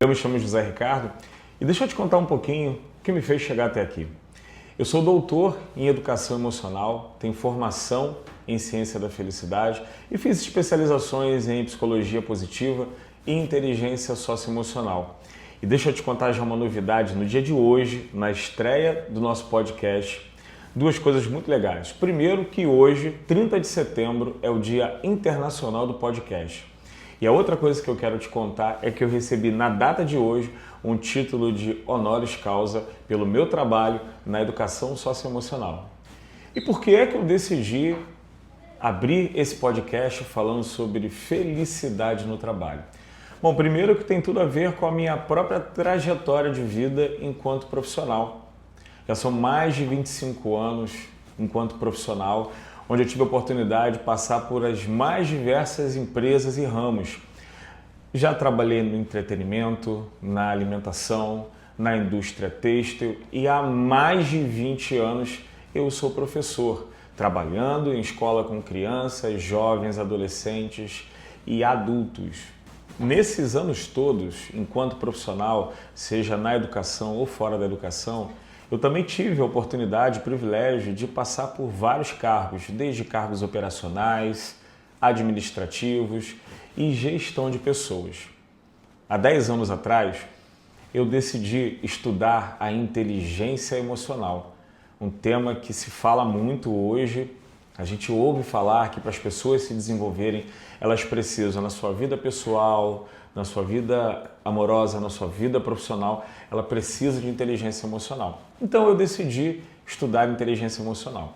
Eu me chamo José Ricardo e deixa eu te contar um pouquinho o que me fez chegar até aqui. Eu sou doutor em Educação Emocional, tenho formação em Ciência da Felicidade e fiz especializações em Psicologia Positiva e Inteligência Socioemocional. E deixa eu te contar já uma novidade no dia de hoje, na estreia do nosso podcast, duas coisas muito legais. Primeiro, que hoje, 30 de setembro, é o Dia Internacional do Podcast. E a outra coisa que eu quero te contar é que eu recebi na data de hoje um título de honoris causa pelo meu trabalho na educação socioemocional. E por que é que eu decidi abrir esse podcast falando sobre felicidade no trabalho? Bom, primeiro que tem tudo a ver com a minha própria trajetória de vida enquanto profissional. Já são mais de 25 anos enquanto profissional, onde eu tive a oportunidade de passar por as mais diversas empresas e ramos. Já trabalhei no entretenimento, na alimentação, na indústria têxtil e há mais de 20 anos eu sou professor, trabalhando em escola com crianças, jovens, adolescentes e adultos. Nesses anos todos, enquanto profissional, seja na educação ou fora da educação, eu também tive a oportunidade e privilégio de passar por vários cargos, desde cargos operacionais, administrativos e gestão de pessoas. Há 10 anos atrás, eu decidi estudar a inteligência emocional, um tema que se fala muito hoje. A gente ouve falar que para as pessoas se desenvolverem, elas precisam, na sua vida pessoal, na sua vida amorosa, na sua vida profissional, ela precisa de inteligência emocional. Então eu decidi estudar inteligência emocional.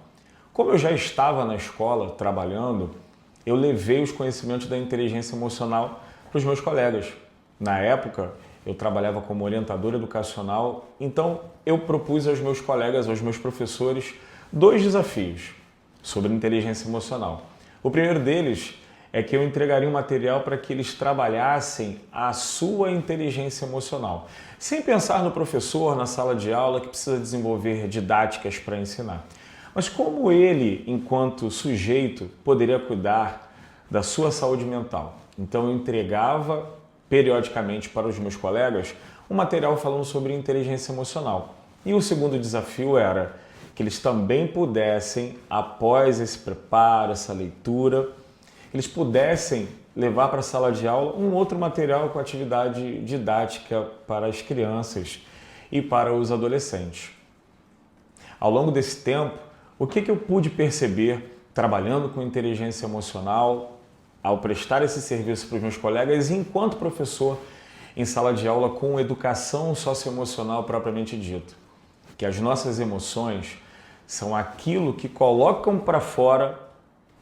Como eu já estava na escola trabalhando, eu levei os conhecimentos da inteligência emocional para os meus colegas. Na época, eu trabalhava como orientador educacional, então eu propus aos meus colegas, aos meus professores, dois desafios sobre inteligência emocional. O primeiro deles é que eu entregaria um material para que eles trabalhassem a sua inteligência emocional, sem pensar no professor na sala de aula que precisa desenvolver didáticas para ensinar. Mas como ele, enquanto sujeito, poderia cuidar da sua saúde mental? Então eu entregava periodicamente para os meus colegas um material falando sobre inteligência emocional. E o segundo desafio era que eles também pudessem, após esse preparo, essa leitura, eles pudessem levar para a sala de aula um outro material com atividade didática para as crianças e para os adolescentes. Ao longo desse tempo, o que eu pude perceber trabalhando com inteligência emocional, ao prestar esse serviço para os meus colegas e enquanto professor em sala de aula com educação socioemocional propriamente dito? Que as nossas emoções são aquilo que colocam para fora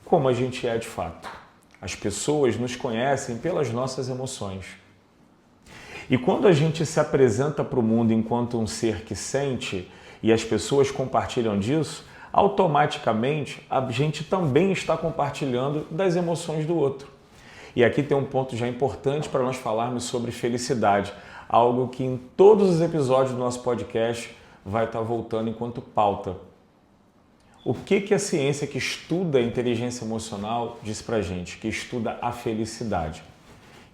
como a gente é de fato. As pessoas nos conhecem pelas nossas emoções. E quando a gente se apresenta para o mundo enquanto um ser que sente e as pessoas compartilham disso, automaticamente a gente também está compartilhando das emoções do outro. E aqui tem um ponto já importante para nós falarmos sobre felicidade, algo que em todos os episódios do nosso podcast vai estar voltando enquanto pauta. O que a ciência que estuda a inteligência emocional diz pra gente? Que estuda a felicidade.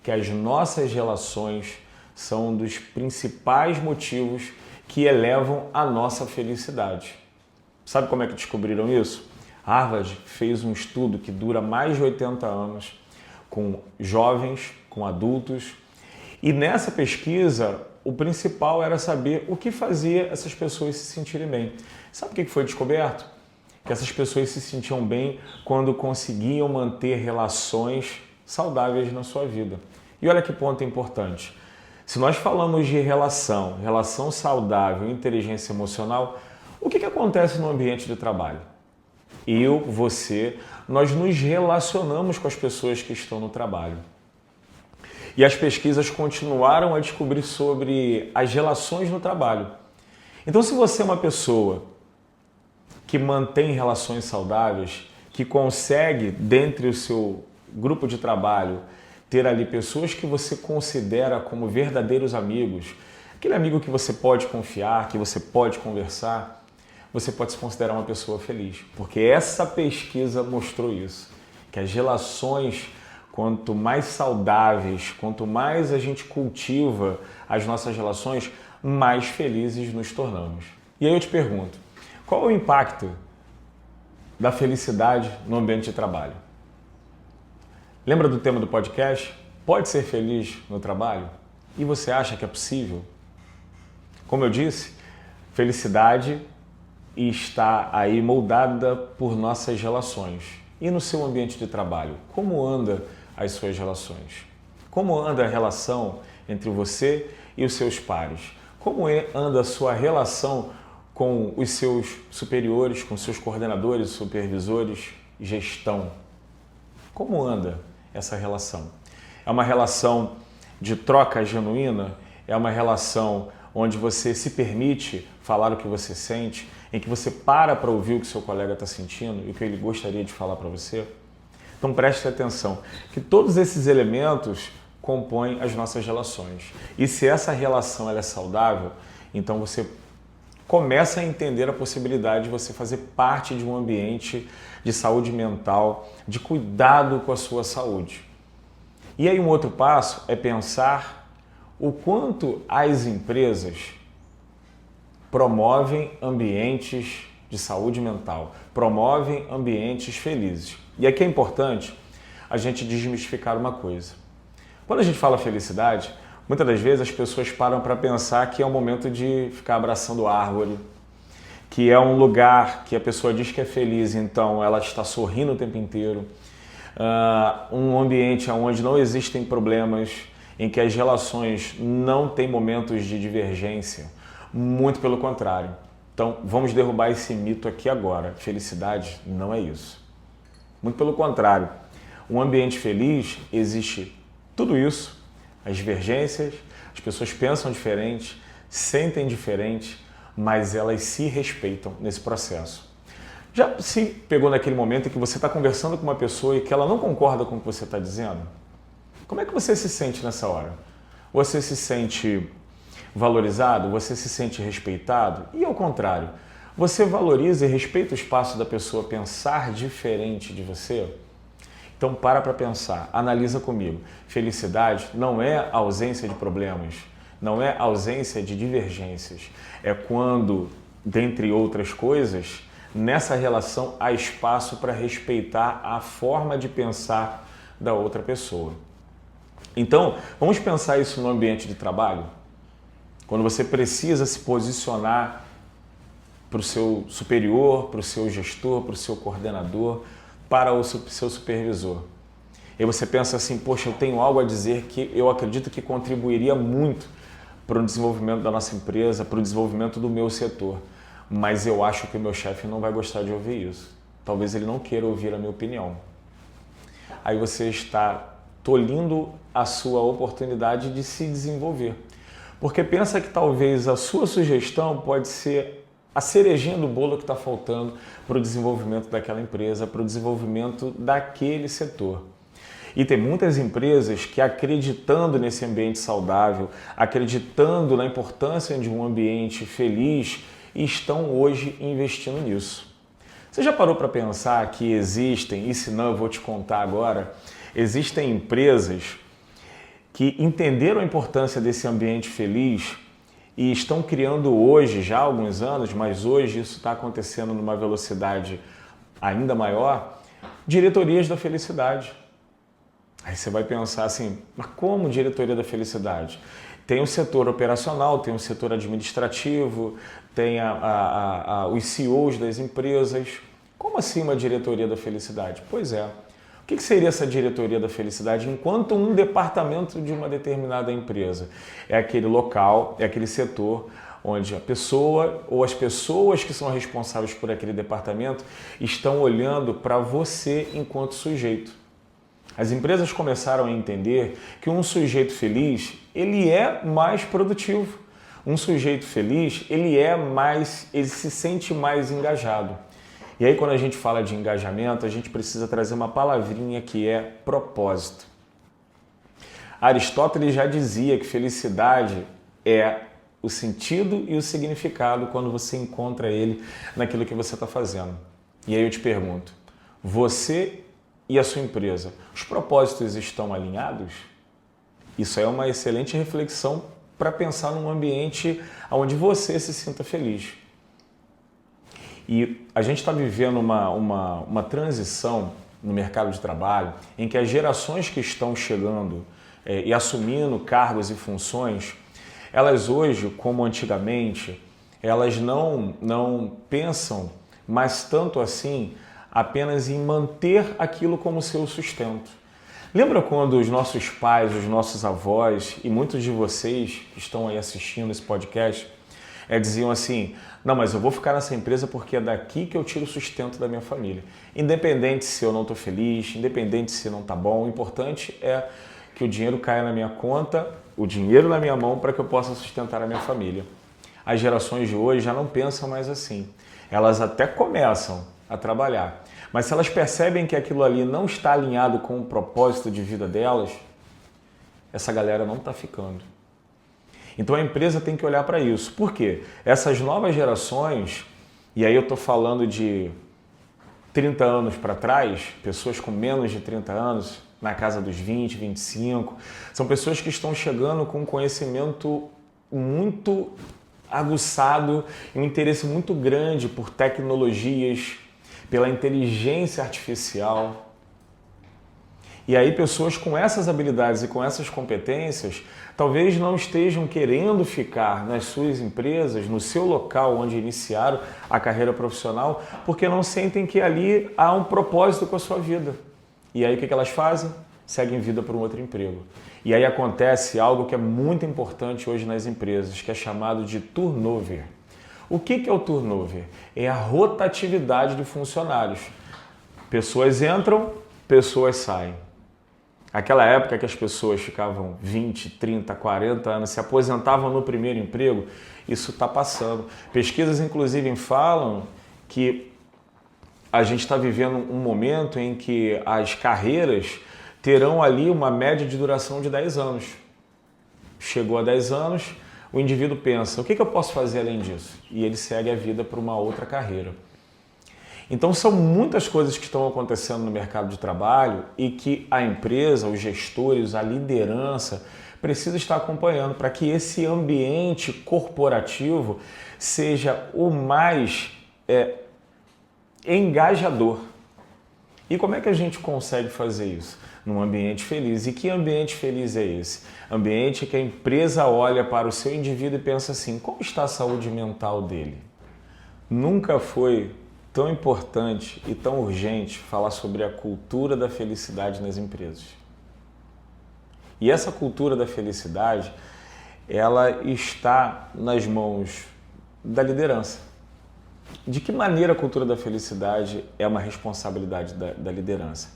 Que as nossas relações são um dos principais motivos que elevam a nossa felicidade. Sabe como é que descobriram isso? Harvard fez um estudo que dura mais de 80 anos com jovens, com adultos. E nessa pesquisa, o principal era saber o que fazia essas pessoas se sentirem bem. Sabe o que foi descoberto? Que essas pessoas se sentiam bem quando conseguiam manter relações saudáveis na sua vida. E olha que ponto importante. Se nós falamos de relação saudável, inteligência emocional, o que acontece no ambiente de trabalho? Eu, você, nós nos relacionamos com as pessoas que estão no trabalho. E as pesquisas continuaram a descobrir sobre as relações no trabalho. Então, se você é uma pessoa que mantém relações saudáveis, que consegue, dentre o seu grupo de trabalho, ter ali pessoas que você considera como verdadeiros amigos, aquele amigo que você pode confiar, que você pode conversar, você pode se considerar uma pessoa feliz. Porque essa pesquisa mostrou isso, que as relações quanto mais saudáveis, quanto mais a gente cultiva as nossas relações, mais felizes nos tornamos. E aí eu te pergunto, qual é o impacto da felicidade no ambiente de trabalho? Lembra do tema do podcast? Pode ser feliz no trabalho? E você acha que é possível? Como eu disse, felicidade está aí moldada por nossas relações. E no seu ambiente de trabalho, como anda as suas relações? Como anda a relação entre você e os seus pares? Como anda a sua relação com os seus superiores, com seus coordenadores, supervisores, gestão? Como anda essa relação? É uma relação de troca genuína? É uma relação onde você se permite falar o que você sente, em que você para ouvir o que seu colega está sentindo e o que ele gostaria de falar para você? Então preste atenção, que todos esses elementos compõem as nossas relações. E se essa relação ela é saudável, então você começa a entender a possibilidade de você fazer parte de um ambiente de saúde mental, de cuidado com a sua saúde. E aí um outro passo é pensar o quanto as empresas promovem ambientes de saúde mental, promovem ambientes felizes. E aqui é importante a gente desmistificar uma coisa. Quando a gente fala felicidade, muitas das vezes as pessoas param para pensar que é um momento de ficar abraçando árvore, que é um lugar que a pessoa diz que é feliz, então ela está sorrindo o tempo inteiro, um ambiente onde não existem problemas, em que as relações não têm momentos de divergência, muito pelo contrário. Então vamos derrubar esse mito aqui agora. Felicidade não é isso. Muito pelo contrário. Um ambiente feliz existe tudo isso, as divergências, as pessoas pensam diferente, sentem diferente, mas elas se respeitam nesse processo. Já se pegou naquele momento em que você está conversando com uma pessoa e que ela não concorda com o que você está dizendo? Como é que você se sente nessa hora? Você se sente valorizado? Você se sente respeitado? E ao contrário, você valoriza e respeita o espaço da pessoa pensar diferente de você? Então para pensar, analisa comigo. Felicidade não é ausência de problemas, não é ausência de divergências. É quando, dentre outras coisas, nessa relação há espaço para respeitar a forma de pensar da outra pessoa. Então, vamos pensar isso no ambiente de trabalho? Quando você precisa se posicionar para o seu superior, para o seu gestor, para o seu coordenador, para o seu supervisor. E você pensa assim, poxa, eu tenho algo a dizer que eu acredito que contribuiria muito para o desenvolvimento da nossa empresa, para o desenvolvimento do meu setor. Mas eu acho que o meu chefe não vai gostar de ouvir isso. Talvez ele não queira ouvir a minha opinião. Aí você está tolhindo a sua oportunidade de se desenvolver. Porque pensa que talvez a sua sugestão pode ser a cerejinha do bolo que está faltando para o desenvolvimento daquela empresa, para o desenvolvimento daquele setor. E tem muitas empresas que, acreditando nesse ambiente saudável, acreditando na importância de um ambiente feliz, estão hoje investindo nisso. Você já parou para pensar que existem, e se não eu vou te contar agora, existem empresas que entenderam a importância desse ambiente feliz e estão criando hoje, já há alguns anos, mas hoje isso está acontecendo numa velocidade ainda maior, diretorias da felicidade. Aí você vai pensar assim, mas como diretoria da felicidade? Tem o setor operacional, tem o setor administrativo, tem os CEOs das empresas. Como assim uma diretoria da felicidade? Pois é. O que seria essa diretoria da felicidade enquanto um departamento de uma determinada empresa? É aquele local, é aquele setor onde a pessoa ou as pessoas que são responsáveis por aquele departamento estão olhando para você enquanto sujeito. As empresas começaram a entender que um sujeito feliz, ele é mais produtivo. Um sujeito feliz, ele se sente mais engajado. E aí quando a gente fala de engajamento, a gente precisa trazer uma palavrinha que é propósito. Aristóteles já dizia que felicidade é o sentido e o significado quando você encontra ele naquilo que você está fazendo. E aí eu te pergunto, você e a sua empresa, os propósitos estão alinhados? Isso é uma excelente reflexão para pensar num ambiente onde você se sinta feliz. E a gente está vivendo uma transição no mercado de trabalho em que as gerações que estão chegando e assumindo cargos e funções, elas hoje, como antigamente, elas não pensam mais tanto assim apenas em manter aquilo como seu sustento. Lembra quando os nossos pais, os nossos avós e muitos de vocês que estão aí assistindo esse podcast diziam assim: não, mas eu vou ficar nessa empresa porque é daqui que eu tiro o sustento da minha família. Independente se eu não estou feliz, independente se não está bom, o importante é que o dinheiro caia na minha conta, o dinheiro na minha mão para que eu possa sustentar a minha família. As gerações de hoje já não pensam mais assim. Elas até começam a trabalhar, mas se elas percebem que aquilo ali não está alinhado com o propósito de vida delas, essa galera não está ficando. Então a empresa tem que olhar para isso. Por quê? Essas novas gerações, e aí eu estou falando de 30 anos para trás, pessoas com menos de 30 anos, na casa dos 20, 25, são pessoas que estão chegando com um conhecimento muito aguçado e um interesse muito grande por tecnologias, pela inteligência artificial. E aí pessoas com essas habilidades e com essas competências talvez não estejam querendo ficar nas suas empresas, no seu local onde iniciaram a carreira profissional, porque não sentem que ali há um propósito com a sua vida. E aí o que elas fazem? Seguem vida para um outro emprego. E aí acontece algo que é muito importante hoje nas empresas, que é chamado de turnover. O que é o turnover? É a rotatividade de funcionários. Pessoas entram, pessoas saem. Aquela época que as pessoas ficavam 20, 30, 40 anos, se aposentavam no primeiro emprego, isso está passando. Pesquisas, inclusive, falam que a gente está vivendo um momento em que as carreiras terão ali uma média de duração de 10 anos. Chegou a 10 anos, o indivíduo pensa: o que eu posso fazer além disso? E ele segue a vida para uma outra carreira. Então são muitas coisas que estão acontecendo no mercado de trabalho e que a empresa, os gestores, a liderança precisa estar acompanhando para que esse ambiente corporativo seja o mais engajador. E como é que a gente consegue fazer isso? Num ambiente feliz. E que ambiente feliz é esse? Ambiente que a empresa olha para o seu indivíduo e pensa assim: como está a saúde mental dele? Nunca foi tão importante e tão urgente falar sobre a cultura da felicidade nas empresas. E essa cultura da felicidade, ela está nas mãos da liderança. De que maneira a cultura da felicidade é uma responsabilidade da liderança?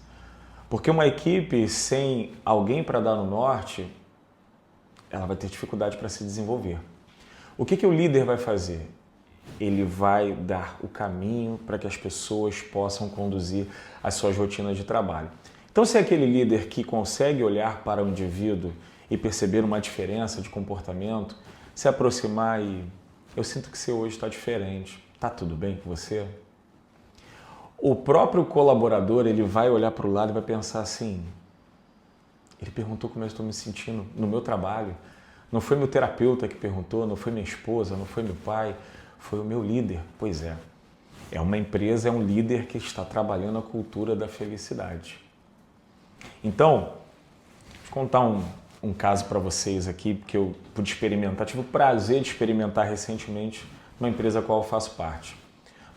Porque uma equipe sem alguém para dar no norte, ela vai ter dificuldade para se desenvolver. O que o líder vai fazer? Ele vai dar o caminho para que as pessoas possam conduzir as suas rotinas de trabalho. Então, se é aquele líder que consegue olhar para o indivíduo e perceber uma diferença de comportamento, se aproximar e: eu sinto que você hoje está diferente, está tudo bem com você? O próprio colaborador, ele vai olhar para o lado e vai pensar assim: ele perguntou como eu estou me sentindo no meu trabalho. Não foi meu terapeuta que perguntou, não foi minha esposa, não foi meu pai, foi o meu líder. Pois é, é uma empresa, é um líder que está trabalhando a cultura da felicidade. Então, vou contar um caso para vocês aqui, porque eu pude experimentar, tive o prazer de experimentar recentemente numa empresa a qual eu faço parte.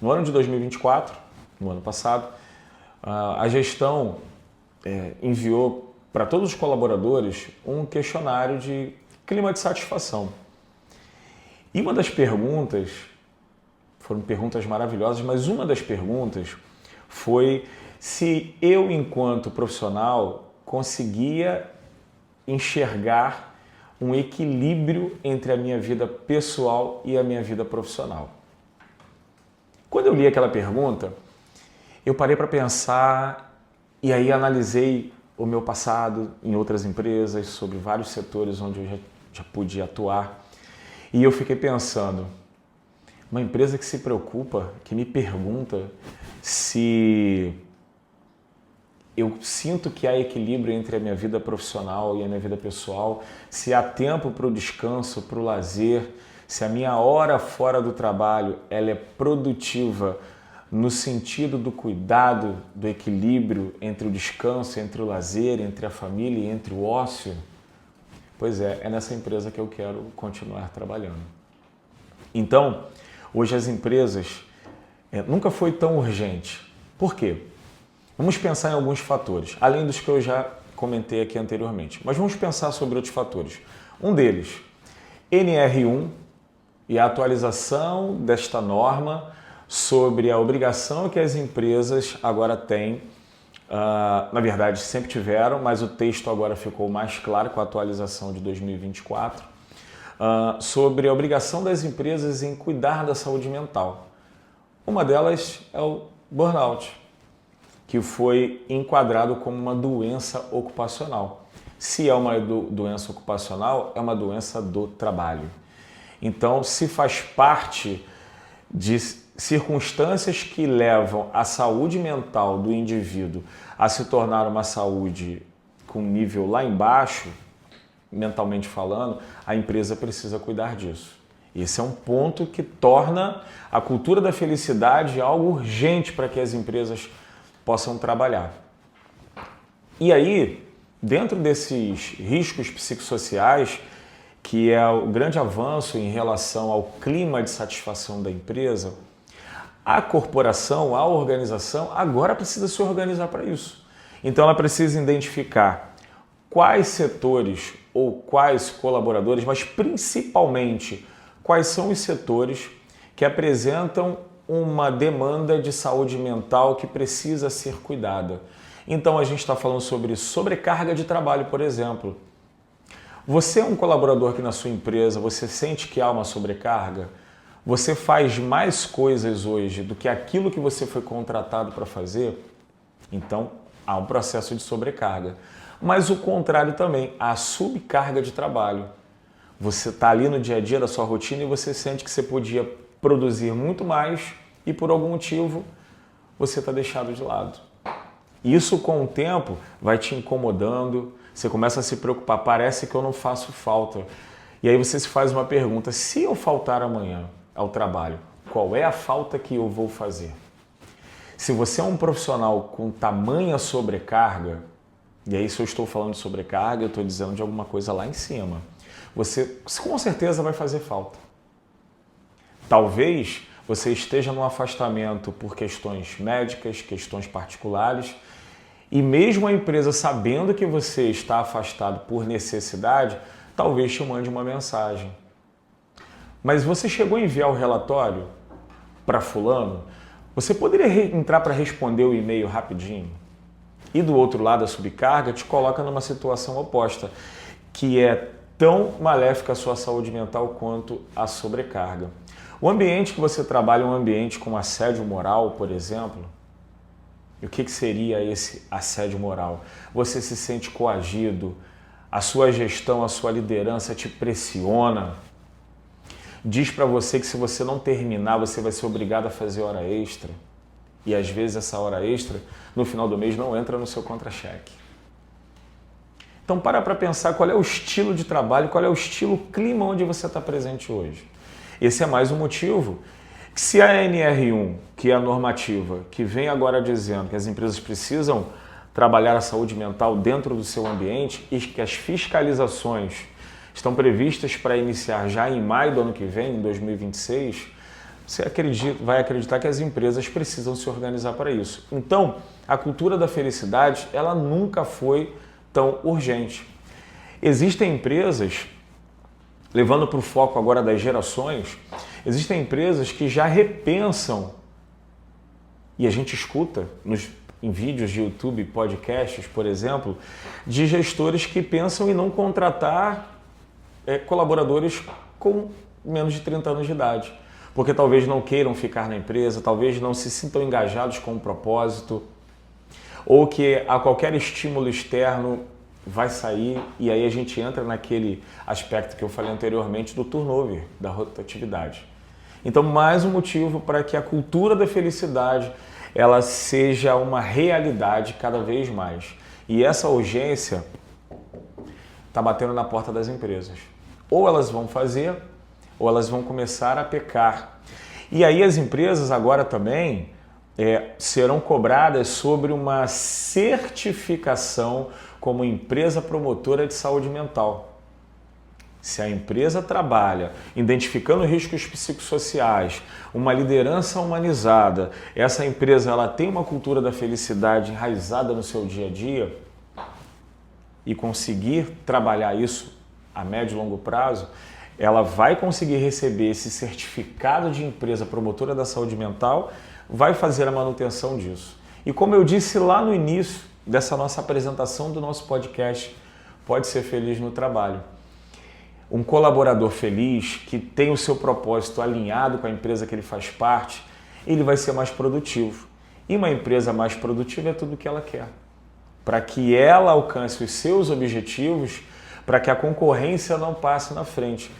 No ano de 2024, no ano passado, a gestão enviou para todos os colaboradores um questionário de clima de satisfação. E uma das perguntas, foram perguntas maravilhosas, mas uma das perguntas foi se eu, enquanto profissional, conseguia enxergar um equilíbrio entre a minha vida pessoal e a minha vida profissional. Quando eu li aquela pergunta, eu parei para pensar e aí analisei o meu passado em outras empresas, sobre vários setores onde eu já pude atuar. E eu fiquei pensando, uma empresa que se preocupa, que me pergunta se eu sinto que há equilíbrio entre a minha vida profissional e a minha vida pessoal, se há tempo para o descanso, para o lazer, se a minha hora fora do trabalho ela é produtiva no sentido do cuidado, do equilíbrio entre o descanso, entre o lazer, entre a família e entre o ócio, pois é nessa empresa que eu quero continuar trabalhando. Então, hoje as empresas nunca foi tão urgente. Por quê? Vamos pensar em alguns fatores, além dos que eu já comentei aqui anteriormente. Mas vamos pensar sobre outros fatores. Um deles, NR1 e a atualização desta norma sobre a obrigação que as empresas agora têm, na verdade sempre tiveram, mas o texto agora ficou mais claro com a atualização de 2024, sobre a obrigação das empresas em cuidar da saúde mental. Uma delas é o burnout, que foi enquadrado como uma doença ocupacional. Se é uma doença ocupacional, é uma doença do trabalho. Então, se faz parte de circunstâncias que levam a saúde mental do indivíduo a se tornar uma saúde com nível lá embaixo, mentalmente falando, a empresa precisa cuidar disso. Esse é um ponto que torna a cultura da felicidade algo urgente para que as empresas possam trabalhar. E aí, dentro desses riscos psicossociais, que é o grande avanço em relação ao clima de satisfação da empresa, a corporação, a organização, agora precisa se organizar para isso. Então ela precisa identificar quais setores ou quais colaboradores, mas principalmente quais são os setores que apresentam uma demanda de saúde mental que precisa ser cuidada. Então a gente está falando sobre sobrecarga de trabalho, por exemplo. Você é um colaborador que na sua empresa, você sente que há uma sobrecarga? Você faz mais coisas hoje do que aquilo que você foi contratado para fazer? Então há um processo de sobrecarga. Mas o contrário também, há subcarga de trabalho. Você está ali no dia a dia da sua rotina e você sente que você podia produzir muito mais e por algum motivo você está deixado de lado. Isso com o tempo vai te incomodando, você começa a se preocupar, parece que eu não faço falta. E aí você se faz uma pergunta, se eu faltar amanhã ao trabalho, qual é a falta que eu vou fazer? Se você é um profissional com tamanha sobrecarga, e aí se eu estou falando de sobrecarga, eu estou dizendo de alguma coisa lá em cima, você com certeza vai fazer falta. Talvez você esteja num afastamento por questões médicas, questões particulares, e mesmo a empresa sabendo que você está afastado por necessidade, talvez te mande uma mensagem. Mas você chegou a enviar o relatório para fulano? Você poderia entrar para responder o e-mail rapidinho? E do outro lado, a subcarga te coloca numa situação oposta, que é tão maléfica à sua saúde mental quanto a sobrecarga. O ambiente que você trabalha é um ambiente com assédio moral, por exemplo. E o que seria esse assédio moral? Você se sente coagido, a sua gestão, a sua liderança te pressiona, diz para você que se você não terminar, você vai ser obrigado a fazer hora extra. E às vezes essa hora extra, no final do mês, não entra no seu contra-cheque. Então para pensar qual é o estilo de trabalho, qual é o estilo, o clima onde você está presente hoje. Esse é mais um motivo que se a NR1, que é a normativa, que vem agora dizendo que as empresas precisam trabalhar a saúde mental dentro do seu ambiente e que as fiscalizações estão previstas para iniciar já em maio do ano que vem, em 2026, você vai acreditar que as empresas precisam se organizar para isso. Então, a cultura da felicidade, ela nunca foi tão urgente. Existem empresas, levando para o foco agora das gerações, existem empresas que já repensam, e a gente escuta em vídeos de YouTube, podcasts, por exemplo, de gestores que pensam em não contratar colaboradores com menos de 30 anos de idade, porque talvez não queiram ficar na empresa, talvez não se sintam engajados com o propósito, ou que a qualquer estímulo externo vai sair, e aí a gente entra naquele aspecto que eu falei anteriormente do turnover, da rotatividade. Então, mais um motivo para que a cultura da felicidade ela seja uma realidade cada vez mais. E essa urgência está batendo na porta das empresas. Ou elas vão fazer, ou elas vão começar a pecar. E aí as empresas agora também serão cobradas sobre uma certificação como empresa promotora de saúde mental. Se a empresa trabalha identificando riscos psicossociais, uma liderança humanizada, essa empresa ela tem uma cultura da felicidade enraizada no seu dia a dia e conseguir trabalhar isso a médio e longo prazo, ela vai conseguir receber esse certificado de empresa promotora da saúde mental, vai fazer a manutenção disso. E como eu disse lá no início dessa nossa apresentação do nosso podcast, Pode Ser Feliz no Trabalho. Um colaborador feliz, que tem o seu propósito alinhado com a empresa que ele faz parte, ele vai ser mais produtivo. E uma empresa mais produtiva é tudo o que ela quer. Para que ela alcance os seus objetivos, para que a concorrência não passe na frente.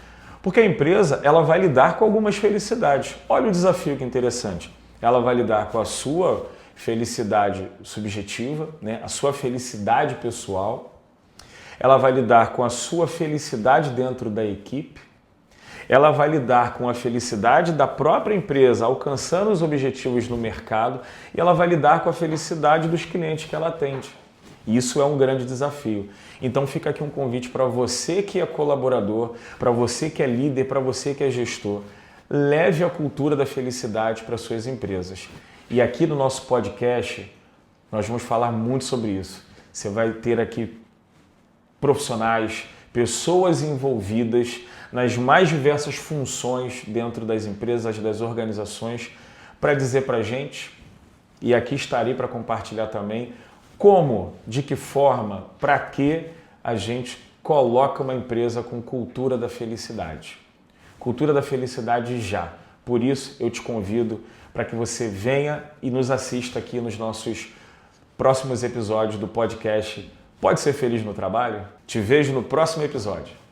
Porque a empresa ela vai lidar com algumas felicidades. Olha o desafio que interessante. Ela vai lidar com a sua felicidade subjetiva, né? A sua felicidade pessoal. Ela vai lidar com a sua felicidade dentro da equipe, ela vai lidar com a felicidade da própria empresa alcançando os objetivos no mercado e ela vai lidar com a felicidade dos clientes que ela atende. Isso é um grande desafio. Então fica aqui um convite para você que é colaborador, para você que é líder, para você que é gestor. Leve a cultura da felicidade para suas empresas. E aqui no nosso podcast nós vamos falar muito sobre isso. Você vai ter aqui profissionais, pessoas envolvidas nas mais diversas funções dentro das empresas, das organizações, para dizer para a gente, e aqui estarei para compartilhar também, como, de que forma, para que a gente coloca uma empresa com cultura da felicidade. Cultura da felicidade já. Por isso, eu te convido para que você venha e nos assista aqui nos nossos próximos episódios do podcast Pode Ser Feliz no Trabalho? Te vejo no próximo episódio.